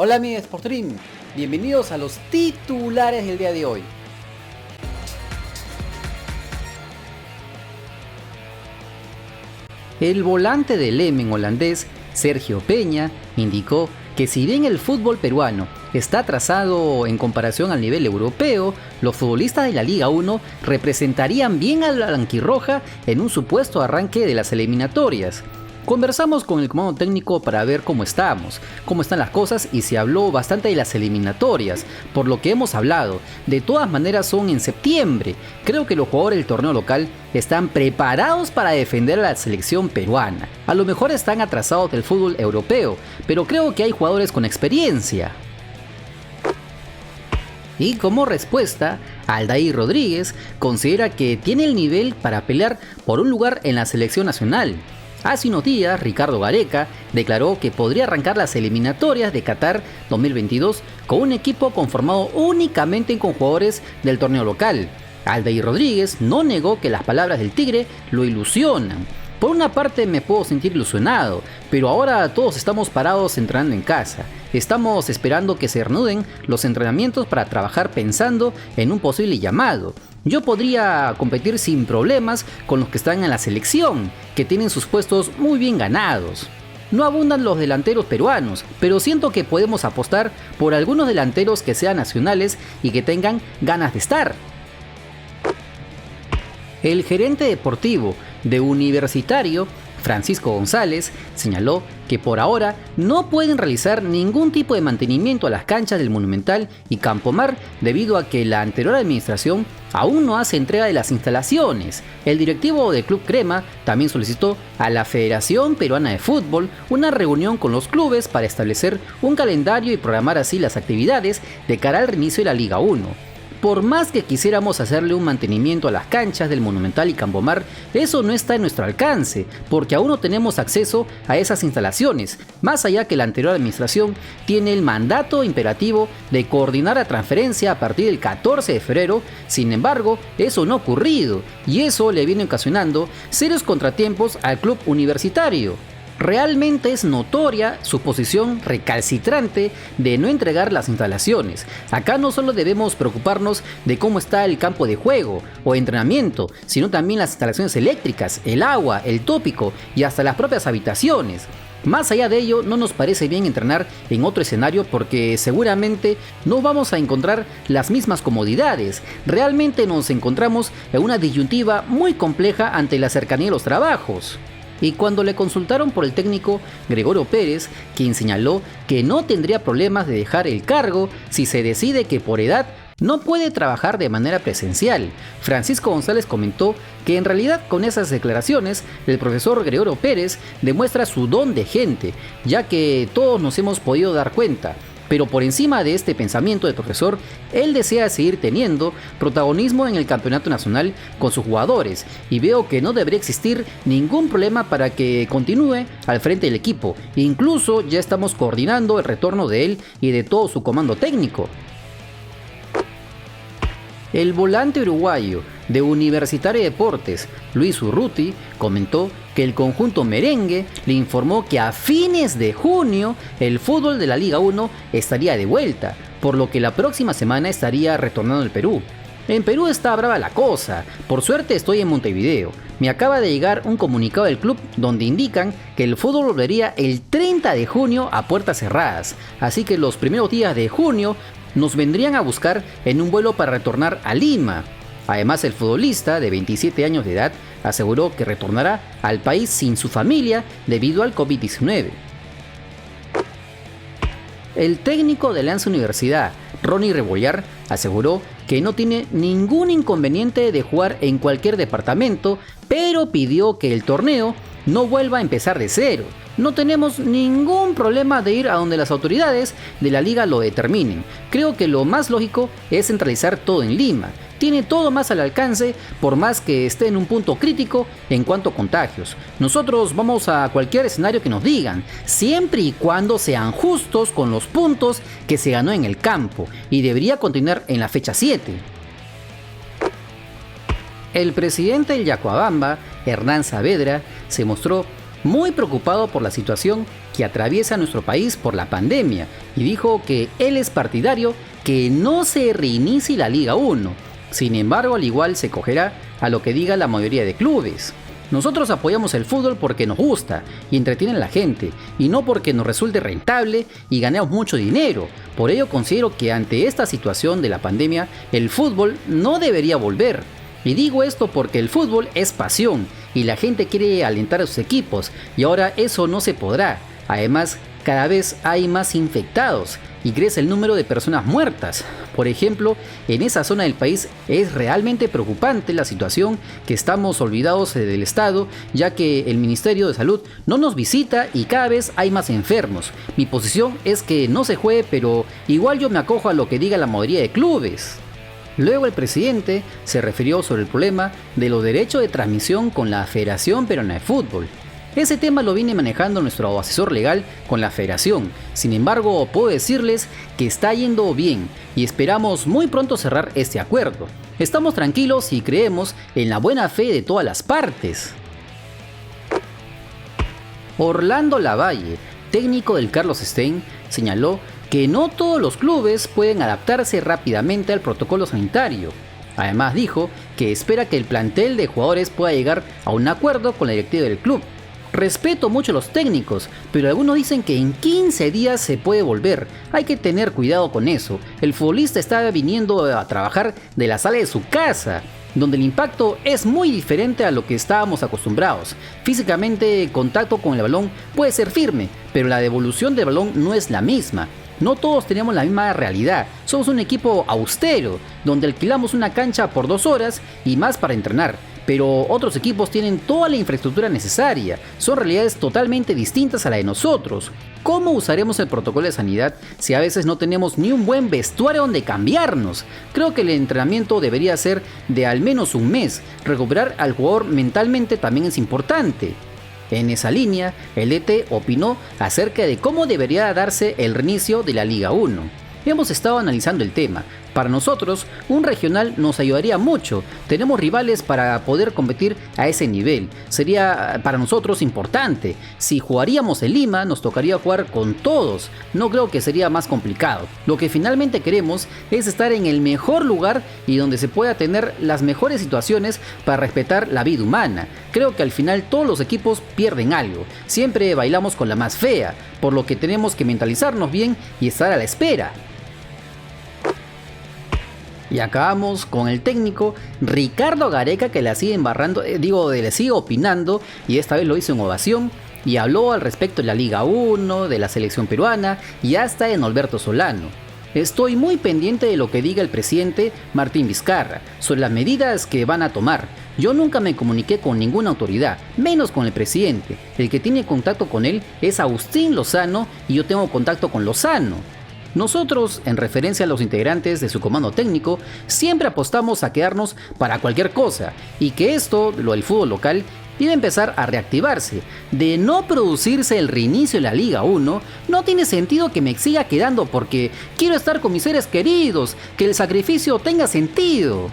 Hola mi Sportstream, bienvenidos a los titulares del día de hoy. El volante del Emmen holandés, Sergio Peña, indicó que si bien el fútbol peruano está atrasado en comparación al nivel europeo, los futbolistas de la Liga 1 representarían bien a la blanquirroja en un supuesto arranque de las eliminatorias. Conversamos con el comando técnico para ver cómo están las cosas, y se habló bastante de las eliminatorias, por lo que hemos hablado. De todas maneras son en septiembre. Creo que los jugadores del torneo local están preparados para defender a la selección peruana. A lo mejor están atrasados del fútbol europeo, pero creo que hay jugadores con experiencia. Y como respuesta, Aldair Rodríguez considera que tiene el nivel para pelear por un lugar en la selección nacional. Hace unos días, Ricardo Gareca declaró que podría arrancar las eliminatorias de Qatar 2022 con un equipo conformado únicamente con jugadores del torneo local. Aldair Rodríguez no negó que las palabras del Tigre lo ilusionan. Por una parte me puedo sentir ilusionado, pero ahora todos estamos parados entrenando en casa. Estamos esperando que se reanuden los entrenamientos para trabajar pensando en un posible llamado. Yo podría competir sin problemas con los que están en la selección, que tienen sus puestos muy bien ganados. No abundan los delanteros peruanos, pero siento que podemos apostar por algunos delanteros que sean nacionales y que tengan ganas de estar. El gerente deportivo de Universitario, Francisco González, señaló que por ahora no pueden realizar ningún tipo de mantenimiento a las canchas del Monumental y Campomar debido a que la anterior administración aún no hace entrega de las instalaciones. El directivo del Club Crema también solicitó a la Federación Peruana de Fútbol una reunión con los clubes para establecer un calendario y programar así las actividades de cara al reinicio de la Liga 1. Por más que quisiéramos hacerle un mantenimiento a las canchas del Monumental y Campomar, eso no está en nuestro alcance, porque aún no tenemos acceso a esas instalaciones, más allá que la anterior administración tiene el mandato imperativo de coordinar la transferencia a partir del 14 de febrero, sin embargo, eso no ha ocurrido, y eso le viene ocasionando serios contratiempos al club universitario. Realmente es notoria su posición recalcitrante de no entregar las instalaciones. Acá no solo debemos preocuparnos de cómo está el campo de juego o entrenamiento, sino también las instalaciones eléctricas, el agua, el tópico y hasta las propias habitaciones. Más allá de ello, no nos parece bien entrenar en otro escenario porque seguramente no vamos a encontrar las mismas comodidades. Realmente nos encontramos en una disyuntiva muy compleja ante la cercanía de los trabajos. Y cuando le consultaron por el técnico Gregorio Pérez, quien señaló que no tendría problemas de dejar el cargo si se decide que por edad no puede trabajar de manera presencial, Francisco González comentó que en realidad con esas declaraciones el profesor Gregorio Pérez demuestra su don de gente, ya que todos nos hemos podido dar cuenta. Pero por encima de este pensamiento del profesor, él desea seguir teniendo protagonismo en el campeonato nacional con sus jugadores, y veo que no debería existir ningún problema para que continúe al frente del equipo. Incluso ya estamos coordinando el retorno de él y de todo su comando técnico. El volante uruguayo de Universitario de Deportes, Luis Urruti, comentó que el conjunto merengue le informó que a fines de junio el fútbol de la Liga 1 estaría de vuelta, por lo que la próxima semana estaría retornando al Perú. En Perú está brava la cosa, por suerte estoy en Montevideo. Me acaba de llegar un comunicado del club donde indican que el fútbol volvería el 30 de junio a puertas cerradas, así que los primeros días de junio nos vendrían a buscar en un vuelo para retornar a Lima. Además, el futbolista de 27 años de edad aseguró que retornará al país sin su familia debido al COVID-19. El técnico de Alianza Universidad, Ronnie Rebollar, aseguró que no tiene ningún inconveniente de jugar en cualquier departamento, pero pidió que el torneo no vuelva a empezar de cero. No tenemos ningún problema de ir a donde las autoridades de la liga lo determinen. Creo que lo más lógico es centralizar todo en Lima. Tiene todo más al alcance, por más que esté en un punto crítico en cuanto a contagios. Nosotros vamos a cualquier escenario que nos digan, siempre y cuando sean justos con los puntos que se ganó en el campo, y debería continuar en la fecha 7. El presidente del Yacuabamba, Hernán Saavedra, se mostró muy preocupado por la situación que atraviesa nuestro país por la pandemia y dijo que él es partidario que no se reinicie la Liga 1. Sin embargo, al igual se cogerá a lo que diga la mayoría de clubes. Nosotros apoyamos el fútbol porque nos gusta y entretiene a la gente, y no porque nos resulte rentable y ganemos mucho dinero. Por ello considero que ante esta situación de la pandemia, el fútbol no debería volver. Y digo esto porque el fútbol es pasión y la gente quiere alentar a sus equipos, y ahora eso no se podrá. Además, cada vez hay más infectados y crece el número de personas muertas. Por ejemplo, en esa zona del país es realmente preocupante la situación, que estamos olvidados del Estado, ya que el Ministerio de Salud no nos visita y cada vez hay más enfermos. Mi posición es que no se juegue, pero igual yo me acojo a lo que diga la mayoría de clubes. Luego el presidente se refirió sobre el problema de los derechos de transmisión con la Federación Peruana de Fútbol. Ese tema lo viene manejando nuestro asesor legal con la federación. Sin embargo, puedo decirles que está yendo bien y esperamos muy pronto cerrar este acuerdo. Estamos tranquilos y creemos en la buena fe de todas las partes. Orlando Lavalle, técnico del Carlos Stein, señaló que no todos los clubes pueden adaptarse rápidamente al protocolo sanitario. Además dijo que espera que el plantel de jugadores pueda llegar a un acuerdo con la directiva del club. Respeto mucho a los técnicos, pero algunos dicen que en 15 días se puede volver. Hay que tener cuidado con eso. El futbolista está viniendo a trabajar de la sala de su casa, donde el impacto es muy diferente a lo que estábamos acostumbrados. Físicamente, contacto con el balón puede ser firme, pero la devolución del balón no es la misma. No todos tenemos la misma realidad. Somos un equipo austero, donde alquilamos una cancha por 2 horas y más para entrenar. Pero otros equipos tienen toda la infraestructura necesaria. Son realidades totalmente distintas a la de nosotros. ¿Cómo usaremos el protocolo de sanidad si a veces no tenemos ni un buen vestuario donde cambiarnos? Creo que el entrenamiento debería ser de al menos un mes. Recuperar al jugador mentalmente también es importante. En esa línea, el DT opinó acerca de cómo debería darse el reinicio de la Liga 1. Hemos estado analizando el tema. Para nosotros, un regional nos ayudaría mucho. Tenemos rivales para poder competir a ese nivel. Sería para nosotros importante. Si jugaríamos en Lima, nos tocaría jugar con todos. No creo que sería más complicado. Lo que finalmente queremos es estar en el mejor lugar y donde se pueda tener las mejores situaciones para respetar la vida humana. Creo que al final todos los equipos pierden algo. Siempre bailamos con la más fea, por lo que tenemos que mentalizarnos bien y estar a la espera. Y acabamos con el técnico Ricardo Gareca, que le sigue embarrando, le sigue opinando, y esta vez lo hizo en ovación y habló al respecto de la Liga 1, de la selección peruana y hasta de Norberto Solano. Estoy muy pendiente de lo que diga el presidente Martín Vizcarra sobre las medidas que van a tomar. Yo nunca me comuniqué con ninguna autoridad, menos con el presidente. El que tiene contacto con él es Agustín Lozano y yo tengo contacto con Lozano. Nosotros, en referencia a los integrantes de su comando técnico, siempre apostamos a quedarnos para cualquier cosa y que esto, lo del fútbol local, iba a empezar a reactivarse. De no producirse el reinicio de la Liga 1, no tiene sentido que me siga quedando porque quiero estar con mis seres queridos, que el sacrificio tenga sentido.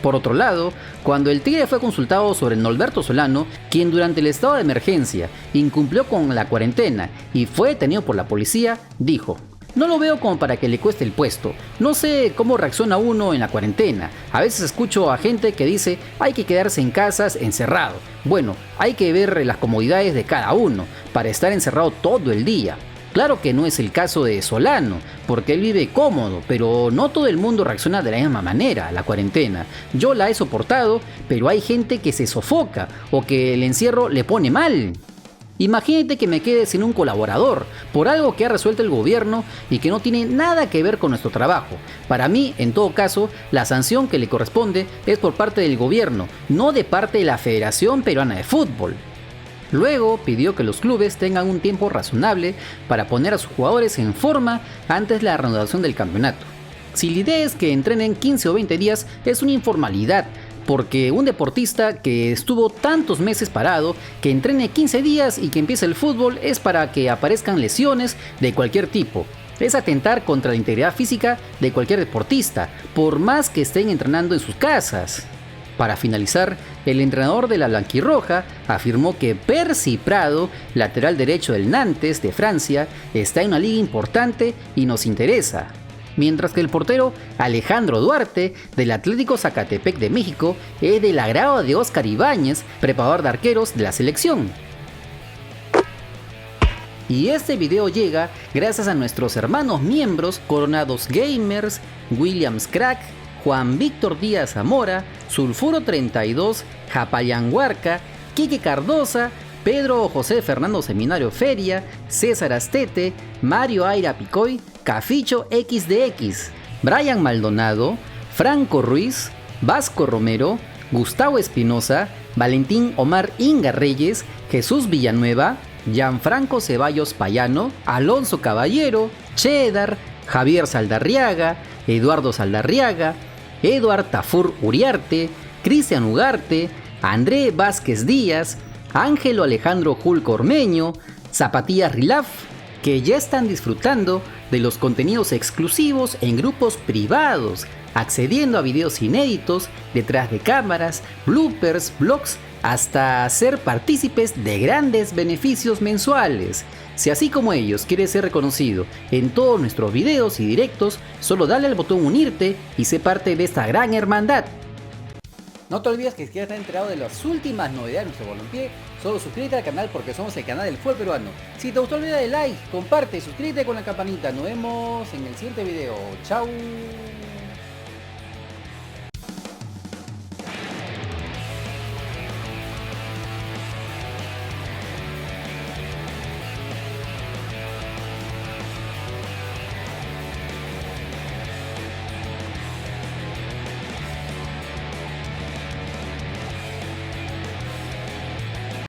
Por otro lado, cuando el Tigre fue consultado sobre Norberto Solano, quien durante el estado de emergencia incumplió con la cuarentena y fue detenido por la policía, dijo: "No lo veo como para que le cueste el puesto. No sé cómo reacciona uno en la cuarentena. A veces escucho a gente que dice hay que quedarse en casas encerrado. Bueno, hay que ver las comodidades de cada uno para estar encerrado todo el día. Claro que no es el caso de Solano, porque él vive cómodo, pero no todo el mundo reacciona de la misma manera a la cuarentena. Yo la he soportado, pero hay gente que se sofoca o que el encierro le pone mal. Imagínate que me quede sin un colaborador por algo que ha resuelto el gobierno y que no tiene nada que ver con nuestro trabajo. Para mí, en todo caso, la sanción que le corresponde es por parte del gobierno, no de parte de la Federación Peruana de Fútbol". Luego pidió que los clubes tengan un tiempo razonable para poner a sus jugadores en forma antes de la reanudación del campeonato. Si la idea es que entrenen 15 o 20 días, es una informalidad, porque un deportista que estuvo tantos meses parado, que entrene 15 días y que empiece el fútbol es para que aparezcan lesiones de cualquier tipo. Es atentar contra la integridad física de cualquier deportista, por más que estén entrenando en sus casas. Para finalizar, el entrenador de la blanquirroja afirmó que Percy Prado, lateral derecho del Nantes de Francia, está en una liga importante y nos interesa. Mientras que el portero Alejandro Duarte, del Atlético Zacatepec de México, es del agrado de Óscar Ibáñez, preparador de arqueros de la selección. Y este video llega gracias a nuestros hermanos miembros Coronados Gamers, Williams Crack, Juan Víctor Díaz Zamora, Sulfuro 32, Japayanguarca, Quique Cardosa, Pedro José Fernando Seminario Feria, César Astete, Mario Aira Picoy, Caficho XDX, Brian Maldonado, Franco Ruiz, Vasco Romero, Gustavo Espinosa, Valentín Omar Inga Reyes, Jesús Villanueva, Gianfranco Ceballos Payano, Alonso Caballero, Cheddar, Javier Saldarriaga, Eduardo Saldarriaga, Eduard Tafur Uriarte, Cristian Ugarte, André Vázquez Díaz, Ángelo Alejandro Julco Ormeño, Zapatillas Rilaf, que ya están disfrutando de los contenidos exclusivos en grupos privados, accediendo a videos inéditos, detrás de cámaras, bloopers, vlogs, hasta ser partícipes de grandes beneficios mensuales. Si así como ellos quieres ser reconocido en todos nuestros videos y directos, solo dale al botón unirte y sé parte de esta gran hermandad. No te olvides que si quieres estar enterado de las últimas novedades de nuestro balompié, solo suscríbete al canal porque somos el canal del fútbol peruano. Si te gustó el video, dale like, comparte, suscríbete con la campanita. Nos vemos en el siguiente video. Chao.